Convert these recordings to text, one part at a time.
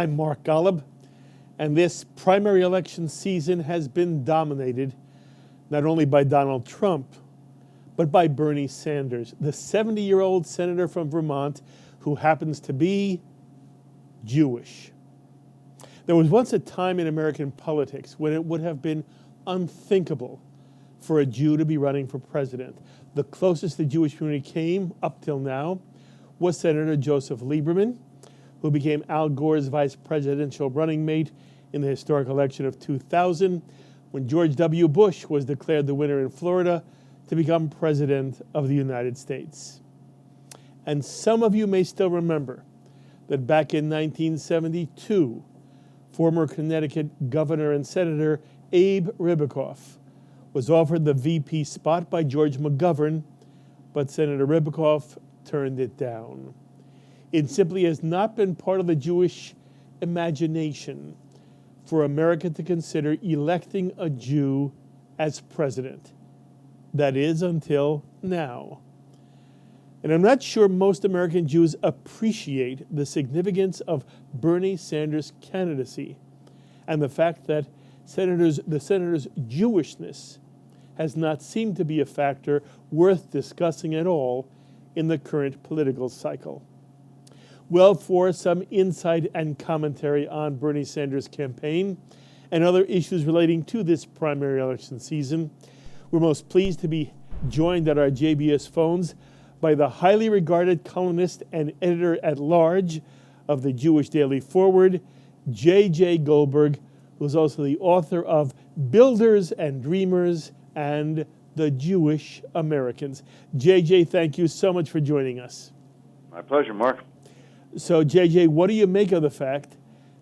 I'm Mark Golub, and this primary election season has been dominated not only by Donald Trump, but by Bernie Sanders, the 70-year-old senator from Vermont who happens to be Jewish. There was once a time in American politics when it would have been unthinkable for a Jew to be running for president. The closest the Jewish community came, up till now, was Senator Joseph Lieberman, who became Al Gore's vice presidential running mate in the historic election of 2000, when George W. Bush was declared the winner in Florida to become president of the United States. And some of you may still remember that back in 1972, former Connecticut Governor and Senator Abe Ribicoff was offered the VP spot by George McGovern, but Senator Ribicoff turned it down. It simply has not been part of the Jewish imagination for America to consider electing a Jew as president. That is, until now. And I'm not sure most American Jews appreciate the significance of Bernie Sanders' candidacy and the fact that the senator's Jewishness has not seemed to be a factor worth discussing at all in the current political cycle. Well, for some insight and commentary on Bernie Sanders' campaign and other issues relating to this primary election season, we're most pleased to be joined at our JBS phones by the highly regarded columnist and editor-at-large of the Jewish Daily Forward, J.J. Goldberg, who's also the author of Builders and Dreamers and the Jewish Americans. J.J., thank you so much for joining us. My pleasure, Mark. So, J.J., what do you make of the fact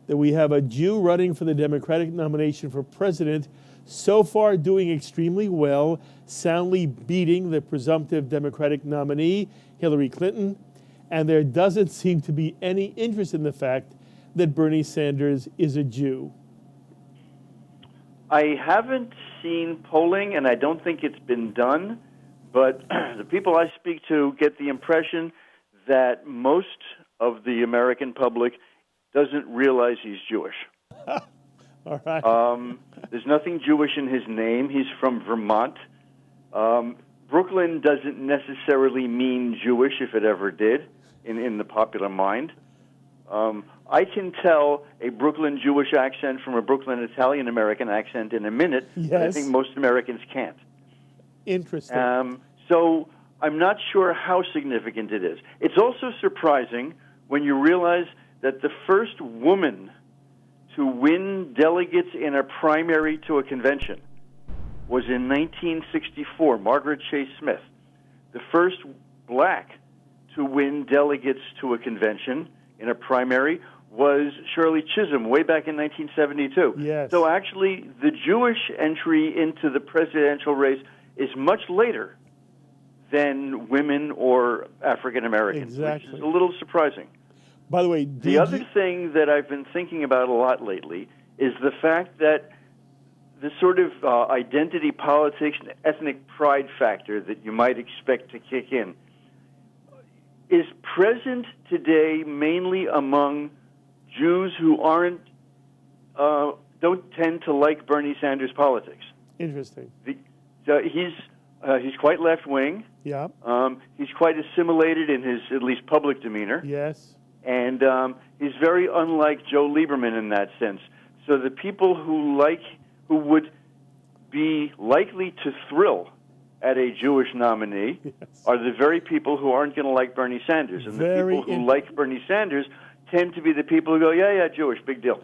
that we have a Jew running for the Democratic nomination for president, so far doing extremely well, soundly beating the presumptive Democratic nominee, Hillary Clinton, and there doesn't seem to be any interest in the fact that Bernie Sanders is a Jew? I haven't seen polling, and I don't think it's been done, but the people I speak to get the impression that most of the American public doesn't realize he's Jewish. All right. There's nothing Jewish in his name. He's from Vermont. Brooklyn doesn't necessarily mean Jewish, if it ever did, in the popular mind. I can tell a Brooklyn Jewish accent from a Brooklyn Italian-American accent in a minute, Yes. but I think most Americans can't. Interesting. So I'm not sure how significant it is. It's also surprising when you realize that the first woman to win delegates in a primary to a convention was in 1964, Margaret Chase Smith. The first black to win delegates to a convention in a primary was Shirley Chisholm way back in 1972. Yes. So actually, the Jewish entry into the presidential race is much later than women or African Americans, Exactly. which is a little surprising. By the way, The other thing that I've been thinking about a lot lately is the fact that the sort of identity politics and ethnic pride factor that you might expect to kick in is present today mainly among Jews who don't tend to like Bernie Sanders' politics. Interesting. He's quite left-wing. Yeah. He's quite assimilated in his, at least, public demeanor. Yes. And he's very unlike Joe Lieberman in that sense. So the people who would be likely to thrill at a Jewish nominee are the very people who aren't going to like Bernie Sanders. And the people who like Bernie Sanders tend to be the people who go, yeah, Jewish, big deal.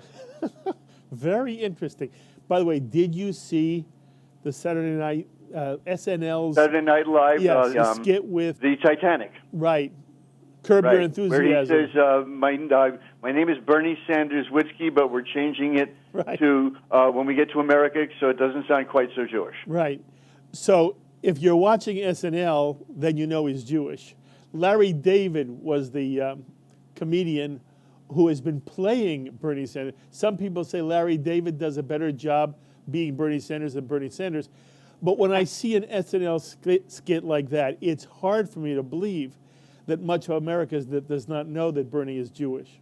Very interesting. By the way, did you see the Saturday night SNL's Saturday Night Live, the skit with the Titanic? Right. Curb Your Enthusiasm. Where he says, my name is Bernie Sanders Witzke, but we're changing it to when we get to America so it doesn't sound quite so Jewish. Right. So if you're watching SNL, then you know he's Jewish. Larry David was the comedian who has been playing Bernie Sanders. Some people say Larry David does a better job being Bernie Sanders than Bernie Sanders. But when I see an SNL skit like that, it's hard for me to believe that much of America does not know that Bernie is Jewish.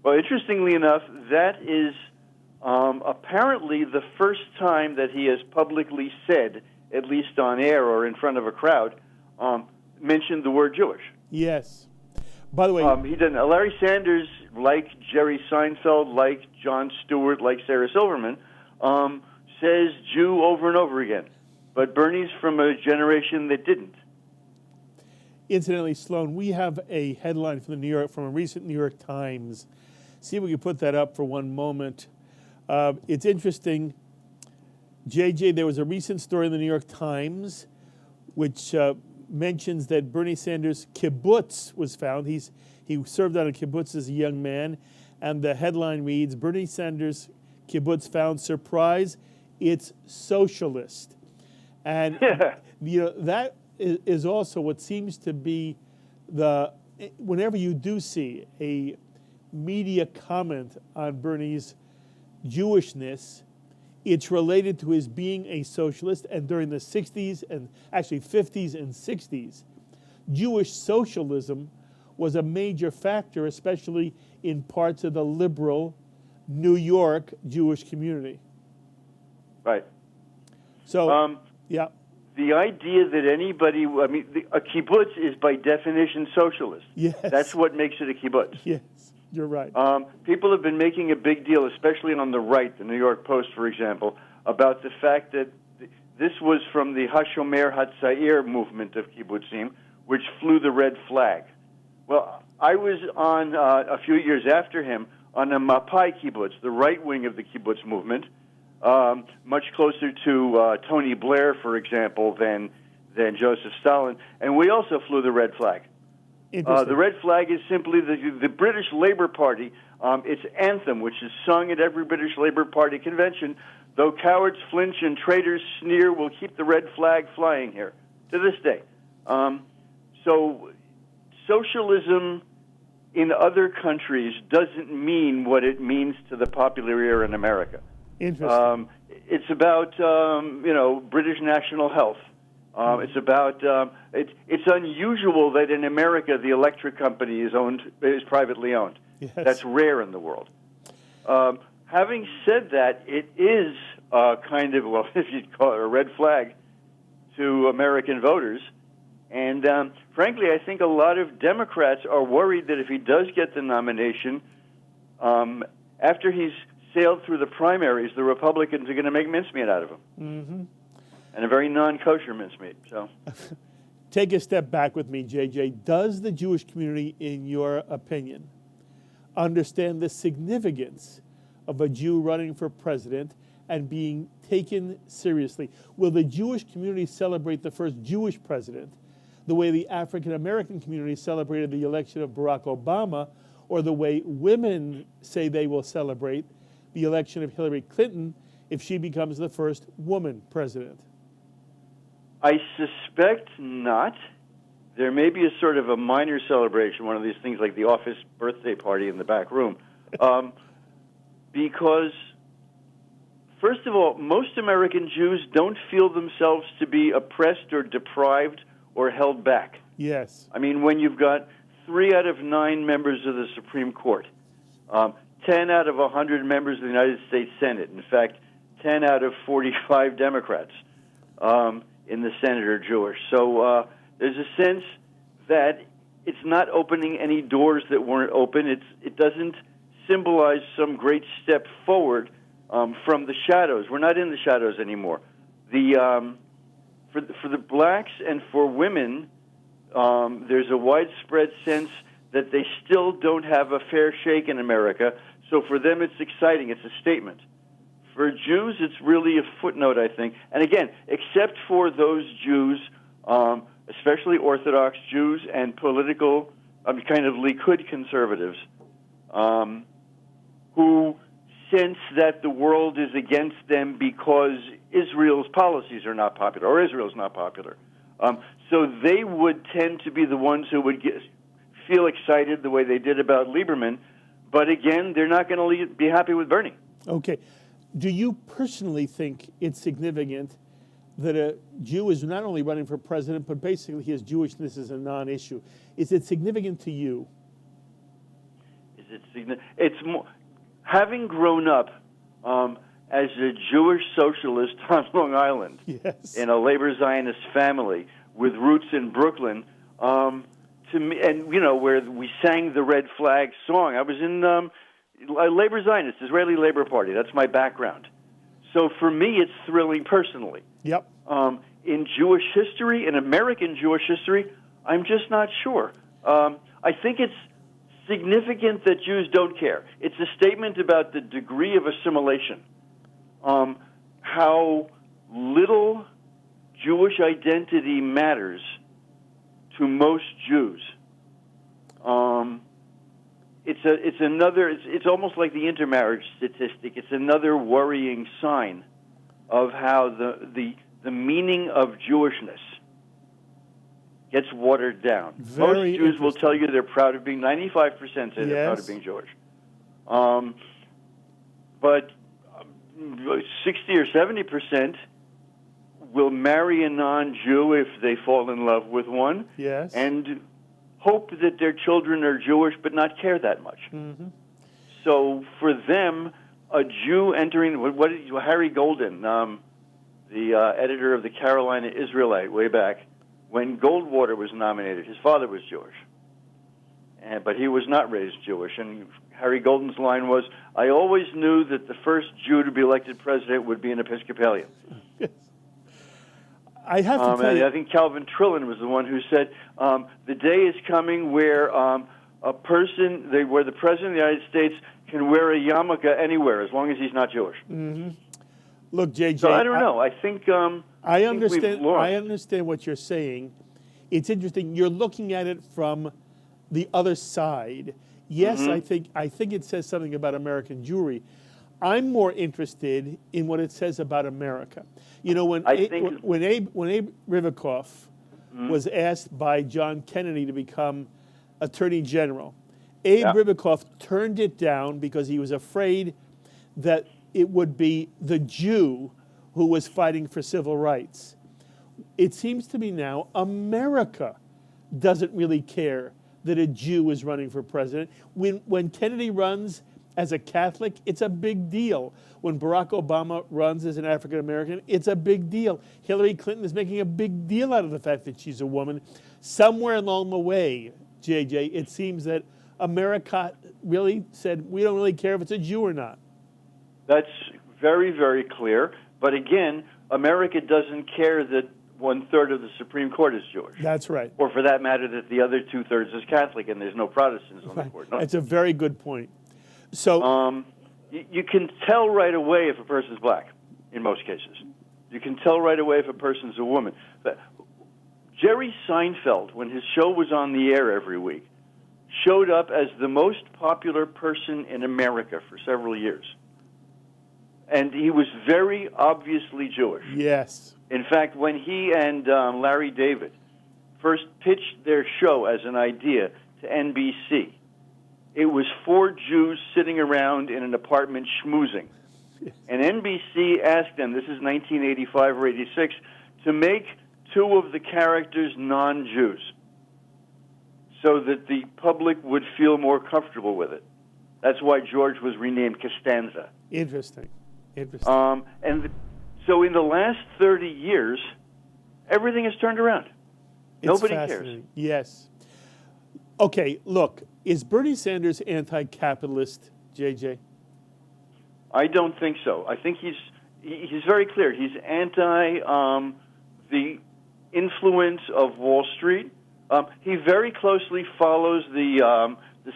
Well, interestingly enough, that is apparently the first time that he has publicly said, at least on air or in front of a crowd, mentioned the word Jewish. Yes. By the way, he didn't. Larry Sanders, like Jerry Seinfeld, like Jon Stewart, like Sarah Silverman, says Jew over and over again. But Bernie's from a generation that didn't. Incidentally, Sloan, we have a headline from from a recent New York Times. See if we can put that up for one moment. It's interesting. JJ, there was a recent story in the New York Times which mentions that Bernie Sanders' kibbutz was found. He served on a kibbutz as a young man, and the headline reads, Bernie Sanders' kibbutz found, surprise, it's socialist. And that is also what seems to be whenever you do see a media comment on Bernie's Jewishness, it's related to his being a socialist, and during the 60s and actually 50s and 60s, Jewish socialism was a major factor, especially in parts of the liberal New York Jewish community. Right. So, yeah. The idea that anybody, a kibbutz is by definition socialist. Yes. That's what makes it a kibbutz. Yes, you're right. People have been making a big deal, especially on the right, the New York Post, for example, about the fact that this was from the Hashomer Hatzair movement of kibbutzim, which flew the red flag. Well, I was on, a few years after him, on a Mapai kibbutz, the right wing of the kibbutz movement, much closer to Tony Blair, for example, than Joseph Stalin, and we also flew the red flag. The red flag is simply the British Labour Party, its anthem, which is sung at every British Labour Party convention. Though cowards flinch and traitors sneer, we'll keep the red flag flying here to this day. So socialism in other countries doesn't mean what it means to the popular ear in America. Interesting. It's about British national health. It's about it's unusual that in America the electric company is privately owned. Yes. That's rare in the world. Having said that, it is kind of, well, if you'd call it a red flag to American voters. And frankly, I think a lot of Democrats are worried that if he does get the nomination, after he's sailed through the primaries, the Republicans are going to make mincemeat out of him. Mm-hmm. And a very non-kosher mincemeat. So, take a step back with me, JJ. Does the Jewish community, in your opinion, understand the significance of a Jew running for president and being taken seriously? Will the Jewish community celebrate the first Jewish president the way the African American community celebrated the election of Barack Obama, or the way women say they will celebrate the election of Hillary Clinton if she becomes the first woman president? I suspect not. There may be a sort of a minor celebration, one of these things like the office birthday party in the back room. Because, first of all, most American Jews don't feel themselves to be oppressed or deprived or held back. Yes. I mean, when you've got 3 out of 9 members of the Supreme Court, 10 out of 100 members of the United States Senate, in fact, 10 out of 45 Democrats in the Senate are Jewish. So there's a sense that it's not opening any doors that weren't open. It doesn't symbolize some great step forward from the shadows. We're not in the shadows anymore. For the blacks and for women, there's a widespread sense that they still don't have a fair shake in America. So for them, it's exciting. It's a statement. For Jews, it's really a footnote, I think. And again, except for those Jews, especially Orthodox Jews and political, kind of Likud conservatives, who sense that the world is against them because Israel's policies are not popular, or Israel's not popular. So they would tend to be the ones who would feel excited the way they did about Lieberman, but again, they're not going to be happy with Bernie. Okay. Do you personally think it's significant that a Jew is not only running for president, but basically his Jewishness is a non-issue? Is it significant to you? Is It's more, having grown up as a Jewish socialist on Long Island Yes. in a labor Zionist family with roots in Brooklyn. To me, and where we sang the Red Flag song. I was in labor Zionist, Israeli Labor Party. That's my background. So for me, it's thrilling personally. Yep. In Jewish history, in American Jewish history, I'm just not sure. I think it's significant that Jews don't care. It's a statement about the degree of assimilation, how little Jewish identity matters to most Jews. It's almost like the intermarriage statistic. It's another worrying sign of how the meaning of Jewishness gets watered down. Very most Jews will tell you they're proud of being, 95% say they're proud of being Jewish. But 60 or 70% will marry a non-Jew if they fall in love with one, yes, and hope that their children are Jewish but not care that much. Mm-hmm. So for them, a Jew entering, Harry Golden, the editor of the Carolina Israelite way back, when Goldwater was nominated, his father was Jewish, but he was not raised Jewish. And Harry Golden's line was, "I always knew that the first Jew to be elected president would be an Episcopalian." Yes. I have to tell you, I think Calvin Trillin was the one who said, "The day is coming where where the President of the United States can wear a yarmulke anywhere as long as he's not Jewish." Mm-hmm. Look, JJ. So I don't know. I think I understand. I understand what you're saying. It's interesting. You're looking at it from the other side. Yes, Mm-hmm. I think it says something about American Jewry. I'm more interested in what it says about America. You know, when Abe Rivikoff was asked by John Kennedy to become Attorney General, Abe Rivikoff turned it down because he was afraid that it would be the Jew who was fighting for civil rights. It seems to me now America doesn't really care that a Jew is running for president. When Kennedy runs as a Catholic, it's a big deal. When Barack Obama runs as an African American, it's a big deal. Hillary Clinton is making a big deal out of the fact that she's a woman. Somewhere along the way, JJ, it seems that America really said, we don't really care if it's a Jew or not. That's very, very clear. But again, America doesn't care that 1/3 of the Supreme Court is Jewish. That's right. Or for that matter, that the other 2/3 is Catholic and there's no Protestants on the court. No. That's a very good point. So you can tell right away if a person's black, in most cases. You can tell right away if a person's a woman. But Jerry Seinfeld, when his show was on the air every week, showed up as the most popular person in America for several years. And he was very obviously Jewish. yes. In fact, when he and Larry David first pitched their show as an idea to NBC, it was 4 Jews sitting around in an apartment schmoozing. Yes. And NBC asked them, this is 1985 or 86, to make 2 of the characters non-Jews so that the public would feel more comfortable with it. That's why George was renamed Costanza. Interesting. So in the last 30 years, everything has turned around. Nobody cares. Yes. Okay, look, is Bernie Sanders anti-capitalist, JJ? I don't think so. I think he's very clear. He's anti the influence of Wall Street. He very closely follows the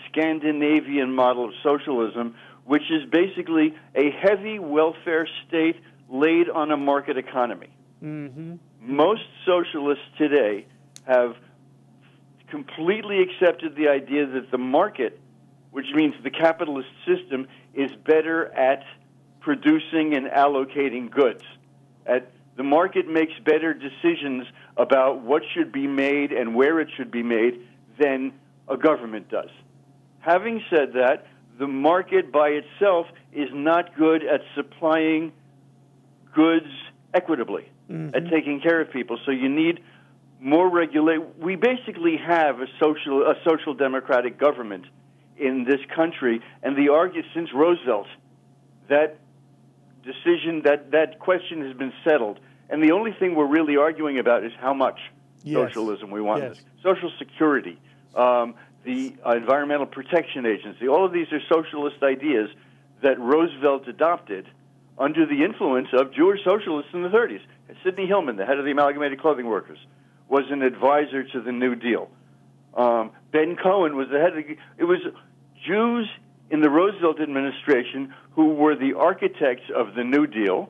Scandinavian model of socialism, which is basically a heavy welfare state laid on a market economy. Mm-hmm. Most socialists today have completely accepted the idea that the market, which means the capitalist system, is better at producing and allocating goods. The market makes better decisions about what should be made and where it should be made than a government does. Having said that, the market by itself is not good at supplying goods equitably, at taking care of people. So you need more regulation. We basically have a social democratic government in this country, and the argument since Roosevelt, that decision, that question has been settled, and the only thing we're really arguing about is how much socialism we want. Yes. Social Security, the Environmental Protection Agency, all of these are socialist ideas that Roosevelt adopted under the influence of Jewish socialists in the 30s. Sidney Hillman, the head of the Amalgamated Clothing Workers, was an advisor to the New Deal. Ben Cohen was the head of it was Jews in the Roosevelt administration who were the architects of the New Deal,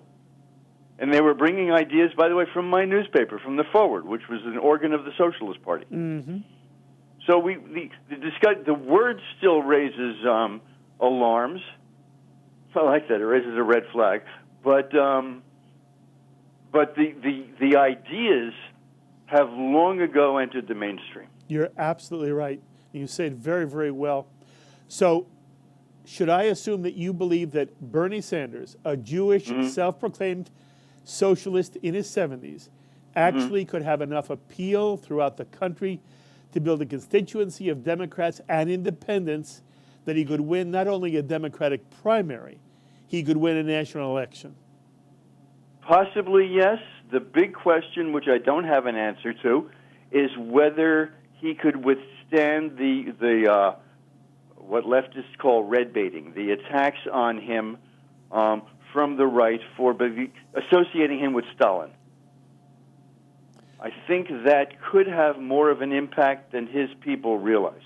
and they were bringing ideas, by the way, from my newspaper, from the Forward, which was an organ of the Socialist Party. Mm-hmm. So the word still raises alarms. I like that; it raises a red flag. But the ideas have long ago entered the mainstream. You're absolutely right. You say it very, very well. So, should I assume that you believe that Bernie Sanders, a Jewish, self-proclaimed socialist in his 70s, actually could have enough appeal throughout the country to build a constituency of Democrats and independents that he could win not only a Democratic primary, he could win a national election? Possibly, yes. The big question, which I don't have an answer to, is whether he could withstand the what leftists call red baiting, the attacks on him from the right for associating him with Stalin. I think that could have more of an impact than his people realize.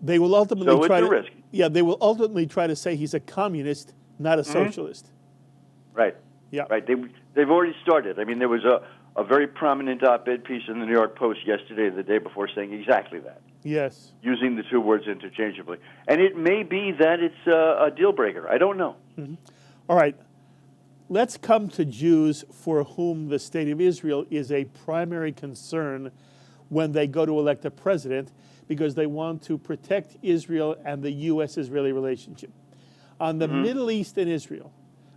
They will ultimately So it's a risk. Yeah, they will ultimately try to say he's a communist, not a socialist. Right. Yeah. Right. They've already started. I mean, there was a very prominent op-ed piece in the New York Post yesterday or the day before saying exactly that. Yes. Using the two words interchangeably. And it may be that it's a deal breaker. I don't know. Mm-hmm. All right. Let's come to Jews for whom the state of Israel is a primary concern when they go to elect a president, because they want to protect Israel and the U.S.-Israeli relationship. On the Middle East and Israel,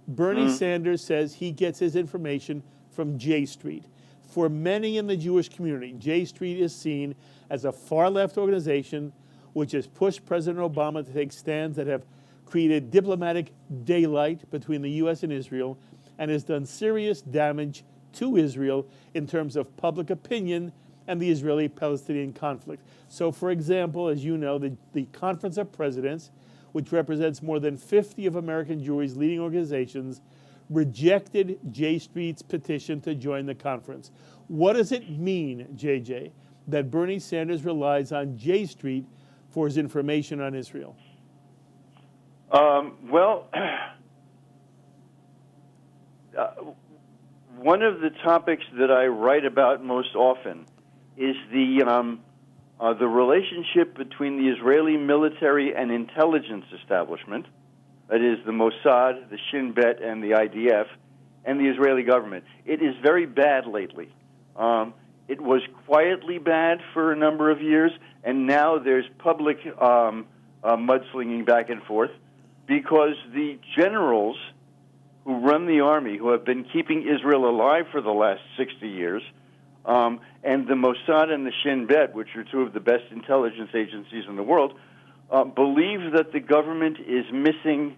Bernie Sanders says he gets his information from J Street. For many in the Jewish community, J Street is seen as a far-left organization which has pushed President Obama to take stands that have created diplomatic daylight between the U.S. and Israel and has done serious damage to Israel in terms of public opinion and the Israeli-Palestinian conflict. So, for example, as you know, the Conference of Presidents, which represents more than 50 of American Jewry's leading organizations, rejected J Street's petition to join the conference. What does it mean, JJ, that Bernie Sanders relies on J Street for his information on Israel? One of the topics that I write about most often is the relationship between the Israeli military and intelligence establishment, that is the Mossad, the Shin Bet, and the IDF, and the Israeli government. It is very bad lately. It was quietly bad for a number of years, and now there's public mudslinging back and forth because the generals who run the army, who have been keeping Israel alive for the last 60 years, and the Mossad and the Shin Bet, which are two of the best intelligence agencies in the world, believe that the government is missing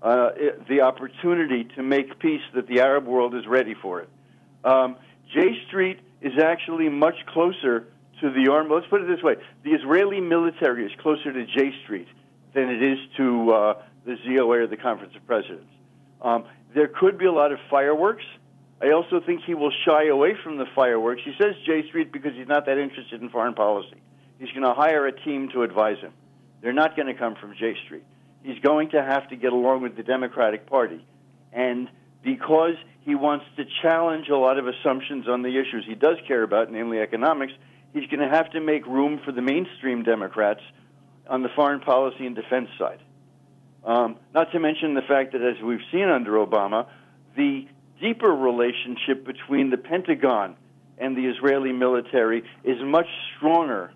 the opportunity to make peace, that the Arab world is ready for it. J Street is actually much closer to the army. Let's put it this way. The Israeli military is closer to J Street than it is to the ZOA or the Conference of Presidents. There could be a lot of fireworks. I also think he will shy away from the fireworks. He says J Street because he's not that interested in foreign policy. He's going to hire a team to advise him. They're not going to come from J Street. He's going to have to get along with the Democratic Party. And because he wants to challenge a lot of assumptions on the issues he does care about, namely economics, he's going to have to make room for the mainstream Democrats on the foreign policy and defense side. Not to mention the fact that, as we've seen under Obama, the deeper relationship between the Pentagon and the Israeli military is much stronger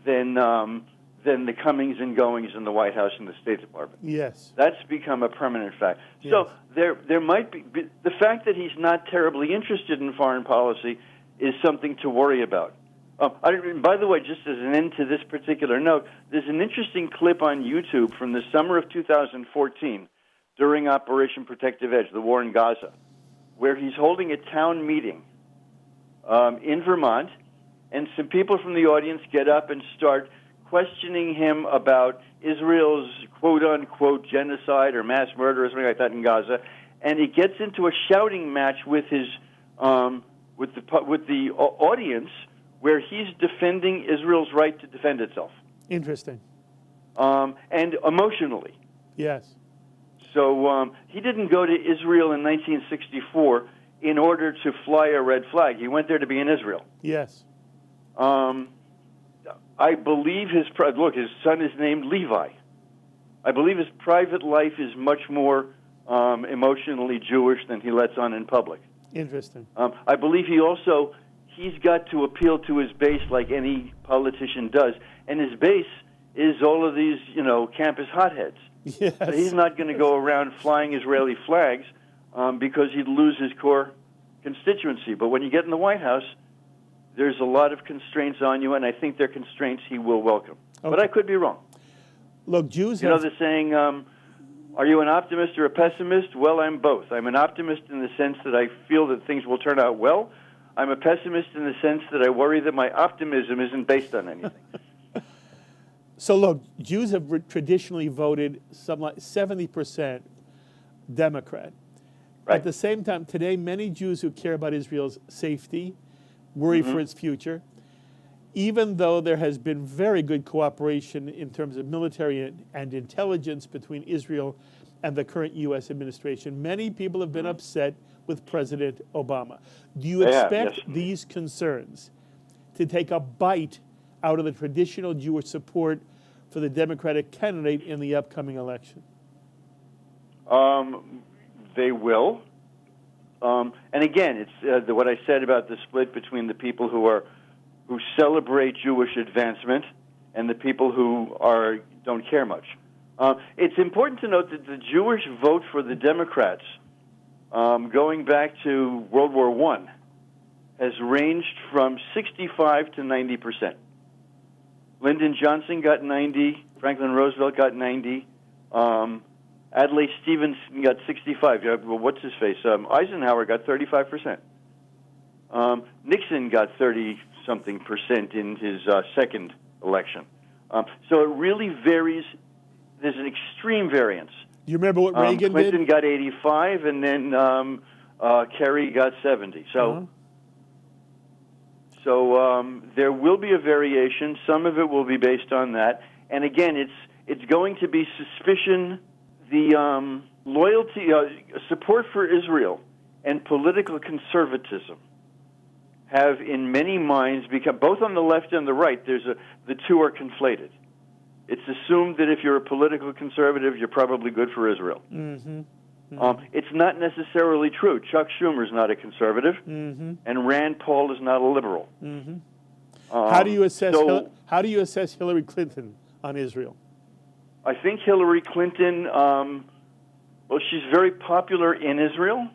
than the comings and goings in the White House and the State Department. Yes. That's become a permanent fact. Yes. So there might be the fact that he's not terribly interested in foreign policy is something to worry about. By the way, just as an end to this particular note, there's an interesting clip on YouTube from the summer of 2014 during Operation Protective Edge, the war in Gaza, where he's holding a town meeting in Vermont, and some people from the audience get up and start questioning him about Israel's quote-unquote genocide or mass murder or something like that in Gaza, and he gets into a shouting match with his with the audience, where he's defending Israel's right to defend itself. Interesting. And emotionally. Yes. So he didn't go to Israel in 1964 in order to fly a red flag. He went there to be in Israel. Yes. I believe his son is named Levi. I believe his private life is much more emotionally Jewish than he lets on in public. Interesting. I believe he's got to appeal to his base like any politician does, and his base is all of these, campus hotheads. Yes. So he's not going to go around flying Israeli flags because he'd lose his core constituency. But when you get in the White House, there's a lot of constraints on you, and I think they're constraints he will welcome. Okay. But I could be wrong. Look, Jews have... the saying, are you an optimist or a pessimist? Well, I'm both. I'm an optimist in the sense that I feel that things will turn out well. I'm a pessimist in the sense that I worry that my optimism isn't based on anything. So look, Jews have traditionally voted something like 70% Democrat. Right. At the same time, today, many Jews who care about Israel's safety, worry for its future, even though there has been very good cooperation in terms of military and intelligence between Israel and the current U.S. administration, many people have been upset with President Obama. Do you expect these concerns to take a bite out of the traditional Jewish support for the Democratic candidate in the upcoming election? They will. And again, it's what I said about the split between the people who celebrate Jewish advancement and the people who don't care much. It's important to note that the Jewish vote for the Democrats, going back to World War I, has ranged from 65 to 90%. Lyndon Johnson got 90. Franklin Roosevelt got 90. Adlai Stevenson got 65. Well, what's his face? Eisenhower got 35%. Nixon got 30-something% in his second election. So it really varies. There's an extreme variance. Do you remember what Reagan Clinton did? got 85, and then Kerry got 70. So, there will be a variation. Some of it will be based on that. And again, it's going to be suspicion. The loyalty, support for Israel, and political conservatism have, in many minds, become, both on the left and the right, the two are conflated. It's assumed that if you're a political conservative, you're probably good for Israel. It's not necessarily true. Chuck Schumer's not a conservative, and Rand Paul is not a liberal. How do you assess Hillary Clinton on Israel? I think Hillary Clinton, she's very popular in Israel.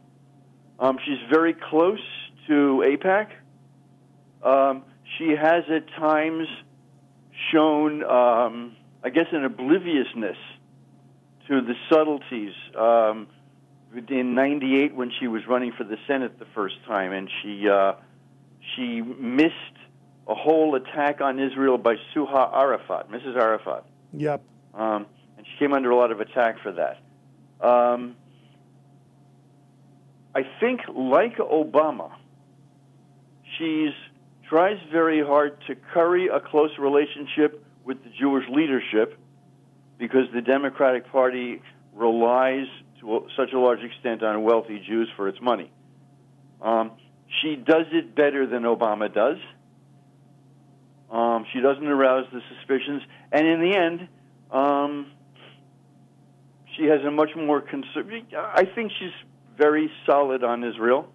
She's very close to AIPAC. She has at times shown, I guess, an obliviousness to the subtleties. In '98, when she was running for the Senate the first time, and she missed a whole attack on Israel by Suha Arafat, Mrs. Arafat. Yep. And she came under a lot of attack for that. I think, like Obama, she tries very hard to curry a close relationship with the Jewish leadership because the Democratic Party relies to such a large extent on wealthy Jews for its money. She does it better than Obama does. She doesn't arouse the suspicions. And in the end, she has a much more I think she's very solid on Israel.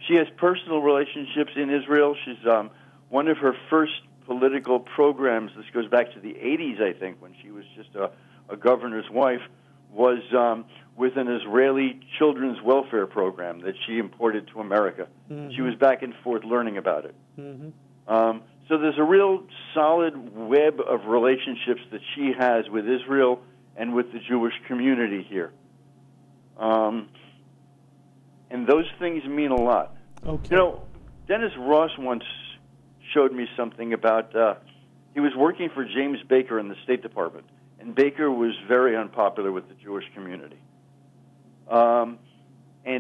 She has personal relationships in Israel. She's one of her first political programs. This goes back to the 80s, I think, when she was just a governor's wife, was with an Israeli children's welfare program that she imported to America. She was back and forth learning about it. So there's a real solid web of relationships that she has with Israel and with the Jewish community here. And those things mean a lot. Okay. You know, Dennis Ross once showed me something about, he was working for James Baker in the State Department, and Baker was very unpopular with the Jewish community. And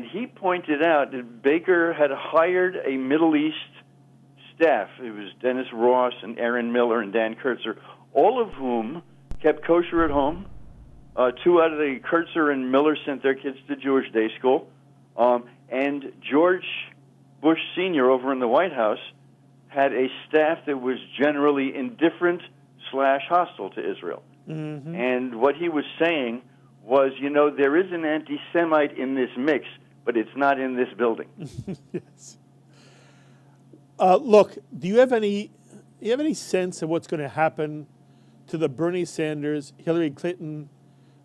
he pointed out that Baker had hired a Middle East staff. It was Dennis Ross and Aaron Miller and Dan Kurtzer, all of whom kept kosher at home. Two out of the Kurtzer and Miller sent their kids to Jewish day school. And George Bush Sr. over in the White House had a staff that was generally indifferent / hostile to Israel. Mm-hmm. And what he was saying was, you know, there is an anti-Semite in this mix, but it's not in this building. Yes. Look, do you have any sense of what's going to happen to the Bernie Sanders, Hillary Clinton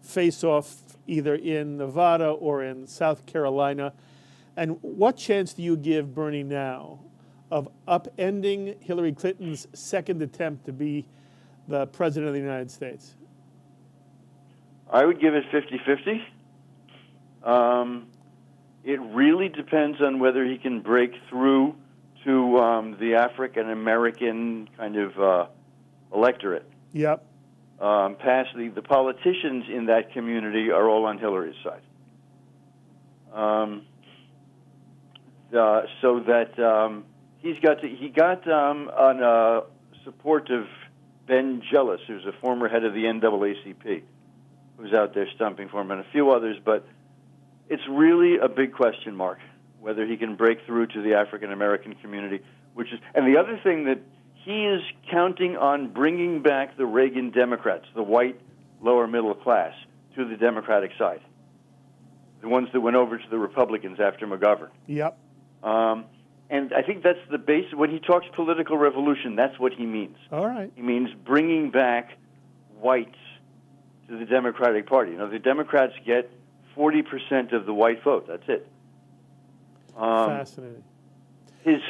face-off either in Nevada or in South Carolina? And what chance do you give Bernie now of upending Hillary Clinton's second attempt to be the president of the United States? I would give it 50-50. It really depends on whether he can break through to the African-American kind of electorate. Yep. Past the politicians in that community are all on Hillary's side. So that he got on support of Ben Jealous, who's a former head of the NAACP, who's out there stumping for him, and a few others, but it's really a big question mark whether he can break through to the African-American community, and the other thing that he is counting on bringing back the Reagan Democrats, the white lower middle class, to the Democratic side, the ones that went over to the Republicans after McGovern. Yep. And I think that's the base. When he talks political revolution, that's what he means. All right. He means bringing back whites to the Democratic Party. You know, the Democrats get 40% of the white vote. That's it. Fascinating. His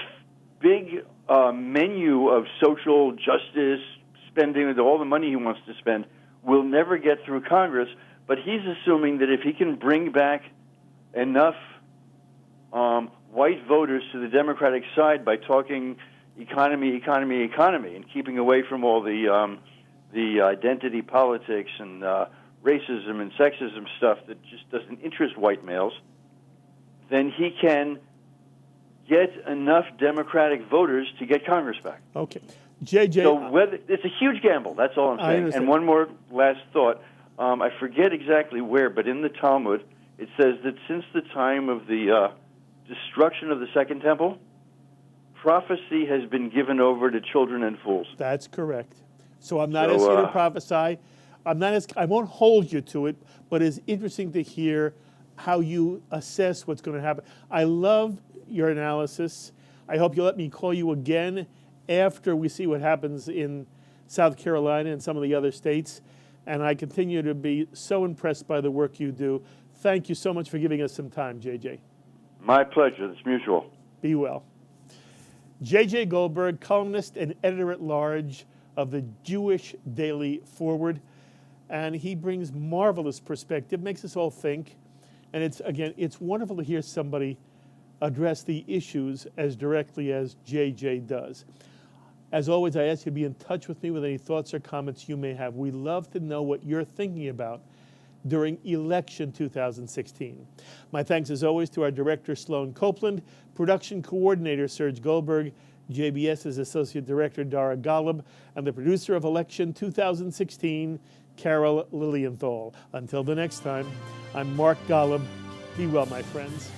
big menu of social justice spending, with all the money he wants to spend, will never get through Congress, but he's assuming that if he can bring back enough white voters to the Democratic side by talking economy, and keeping away from all the identity politics and racism and sexism stuff that just doesn't interest white males, then he can get enough Democratic voters to get Congress back. Okay. JJ. So it's a huge gamble, that's all I'm saying. And one more last thought. I forget exactly where, but in the Talmud, it says that since the time of the destruction of the Second Temple, prophecy has been given over to children and fools. That's correct. So I'm not asking you to prophesy. I won't hold you to it, but it's interesting to hear how you assess what's going to happen. I love your analysis. I hope you'll let me call you again after we see what happens in South Carolina and some of the other states. And I continue to be so impressed by the work you do. Thank you so much for giving us some time, JJ. My pleasure. It's mutual. Be well. JJ Goldberg, columnist and editor-at-large of the Jewish Daily Forward. And he brings marvelous perspective, makes us all think. And it's wonderful to hear somebody address the issues as directly as JJ does. As always, I ask you to be in touch with me with any thoughts or comments you may have. We love to know what you're thinking about during election 2016. My thanks, as always, to our director, Sloan Copeland, production coordinator, Serge Goldberg, JBS's associate director, Dara Golub, and the producer of election 2016, Carol Lilienthal. Until the next time, I'm Mark Golub. Be well, my friends.